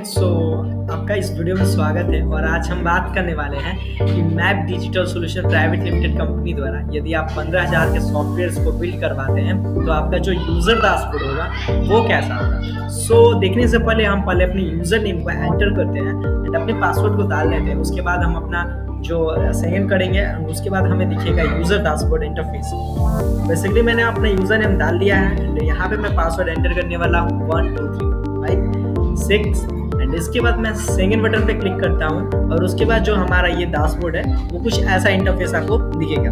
सो आपका इस वीडियो में स्वागत है और आज हम बात करने वाले हैं कि map digital solution private limited company द्वारा यदि आप 15,000 के सॉफ्टवेयर्स को बिल्ड करवाते हैं तो आपका जो यूज़र डैशबोर्ड होगा वो कैसा होगा। देखने से पहले हम अपने यूज़र नेम को एंटर करते हैं एंड अपने पासवर्ड को डाल लेते हैं। उसके बाद हम अपना जो साइन करेंगे उसके बाद हमें दिखेगा यूज़र डैशबोर्ड इंटरफेस। बेसिकली मैंने अपना यूज़र नेम डाल दिया है एंड यहाँ पे मैं पासवर्ड एंटर करने वाला हूँ 1 2 3 5 6 एंड इसके बाद मैं सेकंड बटन पे क्लिक करता हूँ और उसके बाद जो हमारा ये डैशबोर्ड है वो कुछ ऐसा इंटरफेस आपको दिखेगा।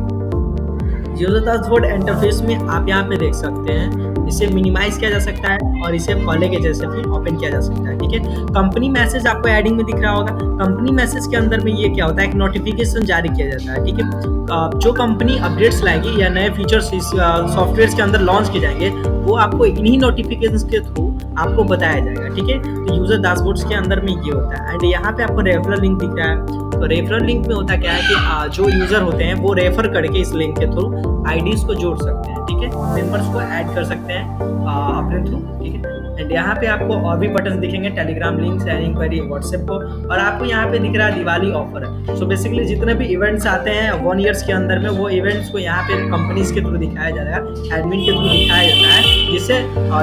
यूजर डैशबोर्ड इंटरफेस में आप यहाँ पे देख सकते हैं इसे मिनिमाइज किया जा सकता है और इसे पहले के जैसे फिर ओपन किया जा सकता है। ठीक है, कंपनी मैसेज आपको एडिंग में दिख रहा होगा। कंपनी मैसेज के अंदर में ये क्या होता है, एक नोटिफिकेशन जारी किया जाता है। ठीक है, जो कंपनी अपडेट्स लाएगी या नए फीचर्स इस सॉफ्टवेयर के अंदर लॉन्च किए जाएंगे वो आपको इन्हीं नोटिफिकेशन के थ्रू आपको बताया जाएगा। ठीक है, तो यूजर डैशबोर्ड्स के अंदर में ये होता है एंड यहाँ पे आपको रेफरल लिंक दिख रहा है। तो रेफरल लिंक में होता क्या है कि जो यूजर होते हैं वो रेफर करके इस लिंक के थ्रू आईडीज को जोड़ सकते हैं। ठीक है, मेंबर्स को ऐड कर सकते हैं अपने थ्रू। ठीक है, एंड यहाँ पे आपको और भी बटन दिखेंगे, telegram link, share inquiry, WhatsApp को, और आपको यहाँ पे दिख रहा है दिवाली ऑफर है। सो बेसिकली जितने भी इवेंट्स आते हैं 1 ईयर्स के अंदर में वो इवेंट्स को यहाँ पे कंपनीज के थ्रू दिखाया जा रहा है, एडमिन के थ्रू दिखाया जाता है, जिससे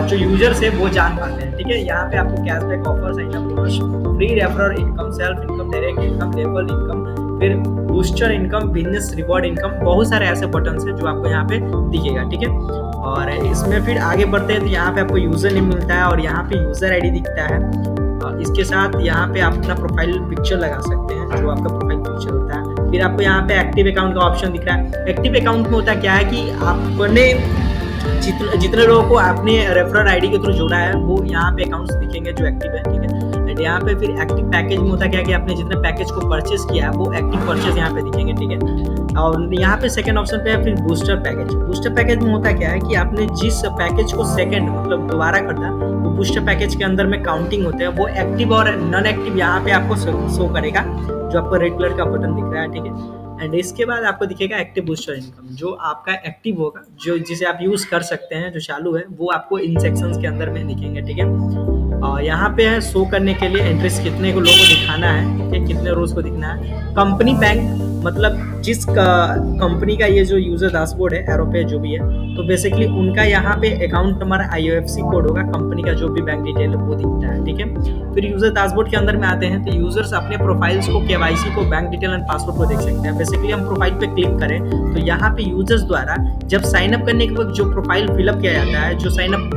जो यूजर्स है वो जान पाते हैं। ठीक है, यहाँ पे आपको cashback offer, sign up bonus, free referral income, self income, direct income, level income, फिर booster income, business reward income, बहुत सारे ऐसे बटन है जो आपको यहाँ पे दिखेगा। ठीक है, और इसमें फिर आगे बढ़ते हैं तो यहाँ पे आपको यूजर नेम मिलता है और यहाँ पे यूजर आईडी दिखता है। और इसके साथ यहाँ पे आप अपना प्रोफाइल पिक्चर लगा सकते हैं, जो आपका प्रोफाइल पिक्चर होता है। फिर आपको यहाँ पे एक्टिव अकाउंट का ऑप्शन दिख रहा है। एक्टिव अकाउंट में होता क्या है कि आपने जितने लोगों को आपने रेफरल आईडी के थ्रू जोड़ा है वो यहाँ पे अकाउंट्स दिखेंगे जो एक्टिव है। ठीक है, एंड यहाँ पे फिर एक्टिव पैकेज में होता क्या है कि आपने जितने पैकेज को परचेस किया है वो एक्टिव परचेस यहाँ पे दिखेंगे। ठीक है, और यहाँ पे सेकंड ऑप्शन पे है फिर बूस्टर पैकेज। बूस्टर पैकेज में होता क्या है कि आपने जिस पैकेज को सेकंड मतलब दोबारा करना वो बूस्टर पैकेज के अंदर में काउंटिंग होते हैं, वो एक्टिव और नॉन एक्टिव यहाँ पे आपको शो करेगा, जो आपको रेड कलर का बटन दिख रहा है। ठीक है, एंड इसके बाद आपको दिखेगा एक्टिव बूस्टर इनकम, जो आपका एक्टिव होगा, जो जिसे आप यूज कर सकते हैं, जो चालू है वो आपको इन सेक्शंस के अंदर में दिखेंगे। ठीक है, और यहाँ पे है शो करने के लिए इंटरेस्ट कितने को लोगों को दिखाना है, ठीक है, कितने रोज को दिखना है। कंपनी बैंक मतलब जिस कंपनी का ये जो यूजर डैशबोर्ड है एरो पे जो भी है, तो बेसिकली उनका यहाँ पे अकाउंट नंबर, IFSC कोड होगा, कंपनी का जो भी बैंक डिटेल है वो दिखता है। ठीक है, फिर यूजर डैशबोर्ड के अंदर में आते हैं तो यूजर्स अपने प्रोफाइल्स को, KYC को, बैंक डिटेल एंड पासवर्ड को देख सकते हैं। बेसिकली हम प्रोफाइल पे क्लिक करें तो यहाँ पे यूजर्स द्वारा जब साइन अप करने के वक्त जो प्रोफाइल फिलअप किया जाता है, जो साइन अप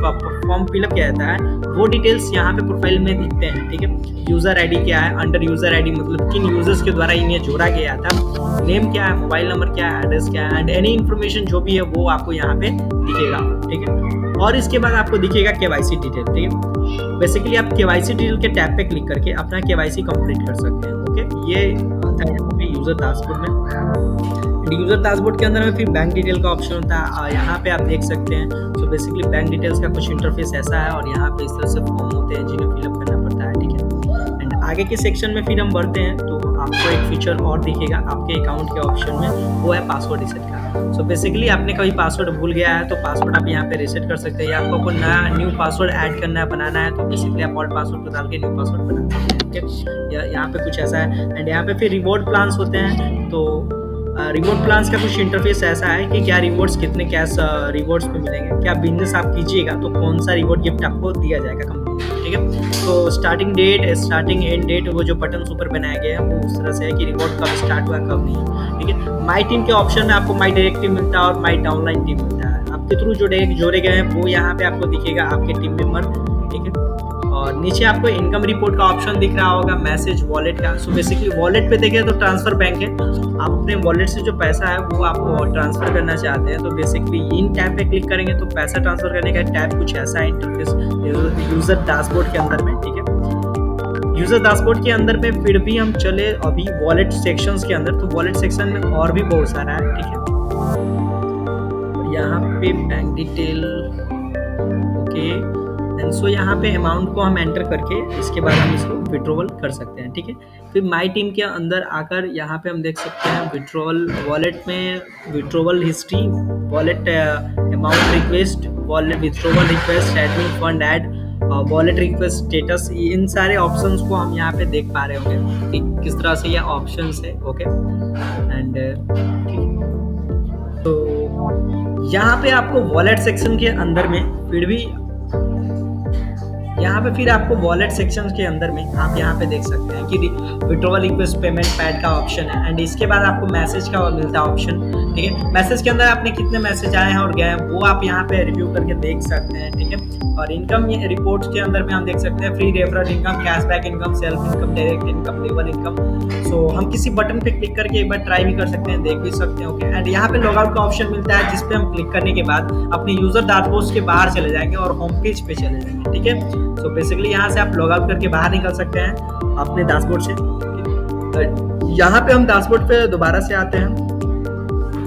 फॉर्म फिलअप किया जाता है, वो डिटेल्स यहाँ पे प्रोफाइल में दिखते हैं। ठीक है, यूजर आईडी क्या है, अंडर यूजर आईडी मतलब किन यूजर्स के द्वारा इन्हें जोड़ा गया था, नेम क्या है, मोबाइल नंबर क्या है, एड्रेस क्या है, एंड एनी इन्फॉर्मेशन जो भी है वो आपको यहाँ पे दिखेगा। ठीक है, और इसके बाद आपको दिखेगा KYC डिटेल। ठीक है, बेसिकली आप KYC डिटेल के टैब पे क्लिक करके अपना KYC कंप्लीट कर सकते हैं। ओके, ये आता है यहाँ पे यूजर डैशबोर्ड में। यूजर डैशबोर्ड के अंदर में फिर बैंक डिटेल का ऑप्शन होता है, यहाँ पे आप देख सकते हैं। सो बेसिकली बैंक डिटेल्स का कुछ इंटरफेस ऐसा है और यहाँ पे इस तरह से फॉर्म होते हैं जिन्हें फिलअप करना पड़ता है। ठीक है, एंड आगे के सेक्शन में फिर हम बढ़ते हैं तो आपको एक फीचर और दिखेगा आपके अकाउंट के ऑप्शन में, वो है पासवर्ड रिसेट का। सो बेसिकली आपने कभी पासवर्ड भूल गया है तो पासवर्ड आप यहाँ पे रिसेट कर सकते हैं, या आपको कोई नया न्यू पासवर्ड ऐड करना है, बनाना है, तो बेसिकली आप ओल्ड पासवर्ड को डाल के न्यू पासवर्ड बना सकते हैं। ठीक है, यहाँ पे कुछ ऐसा है। एंड यहाँ पे फिर रिवॉर्ड प्लान्स होते हैं, तो रिवॉर्ड प्लान्स का कुछ इंटरफेस ऐसा है कि क्या रिवॉर्ड्स, कितने कैश रिवॉर्ड्स पे मिलेंगे, क्या बिजनेस आप कीजिएगा तो कौन सा रिवॉर्ड गिफ्ट आपको दिया जाएगा कंपनी में। ठीक है, तो starting date, starting end date, वो जो बटन ऊपर बनाए गए हैं वो उस तरह से है कि रिवॉर्ड कब स्टार्ट हुआ कब नहीं। ठीक है, माई टीम के ऑप्शन में आपको माई डायरेक्ट टीम मिलता है और माई डाउनलाइन टीम मिलता है। आपके थ्रू जो डायरेक्ट जोड़े गए हैं वो यहाँ पे आपको दिखेगा, आपके टीम मेंबर। ठीक है, और नीचे आपको इनकम रिपोर्ट का ऑप्शन दिख रहा होगा, मैसेज, वॉलेट का। सो बेसिकली वॉलेट पे देखें तो ट्रांसफर बैंक है, आप अपने वॉलेट से जो पैसा है वो आप ट्रांसफर करना चाहते हैं तो बेसिकली इन टैब पे क्लिक करेंगे तो पैसा ट्रांसफर करने का टैब कुछ ऐसा है इंटरफेस यूजर डैशबोर्ड के अंदर में। ठीक है, यूजर डैशबोर्ड के अंदर में फिर भी हम चले अभी वॉलेट सेक्शंस के अंदर, तो वॉलेट सेक्शन में और भी बहुत सारा है। ठीक है, यहाँ पे bank detail, okay, and so यहाँ पे अमाउंट को हम एंटर करके इसके बाद हम इसको विड्रॉवल कर सकते हैं। ठीक है, फिर माई टीम के अंदर आकर यहाँ पे हम देख सकते हैं विड्रॉवल, वॉलेट में withdrawal history, wallet amount request, wallet withdrawal request, admin fund add, wallet request status, इन सारे ऑप्शंस को हम यहाँ पे देख पा रहे होंगे कि किस तरह से ये ऑप्शंस है। ओके एंड तो यहाँ पे आपको वॉलेट सेक्शन के अंदर में फिर आपको वॉलेट सेक्शन के अंदर में आप यहाँ पे देख सकते हैं कि विड्रॉवल रिक्वेस्ट पेमेंट पैड का ऑप्शन है एंड इसके बाद आपको मैसेज का मिलता है ऑप्शन। ठीक है, मैसेज के अंदर आपने कितने मैसेज आए हैं और गए हैं वो आप यहाँ पे रिव्यू करके देख सकते हैं। ठीक है, और इनकम रिपोर्ट्स के अंदर में हम देख सकते हैं free referral income, cashback income, self income, direct income, level income. So हम किसी बटन पे क्लिक करके एक बार ट्राई भी कर सकते हैं, देख भी सकते हैं। ओके एंड यहाँ पे लॉगआउट का ऑप्शन मिलता है जिसपे हम क्लिक करने के बाद अपने यूजर डैशबोर्ड के बाहर चले जाएंगे और होम पेज पे चले जाएंगे। ठीक है, सो बेसिकली यहाँ से आप लॉग आउट करके बाहर निकल सकते हैं अपने डैशबोर्ड से। यहाँ पे हम डैशबोर्ड पे दोबारा से आते हैं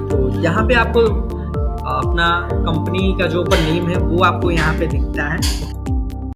तो यहाँ पे आपको अपना कंपनी का जो ऊपर नेम है वो आपको यहाँ पे दिखता है।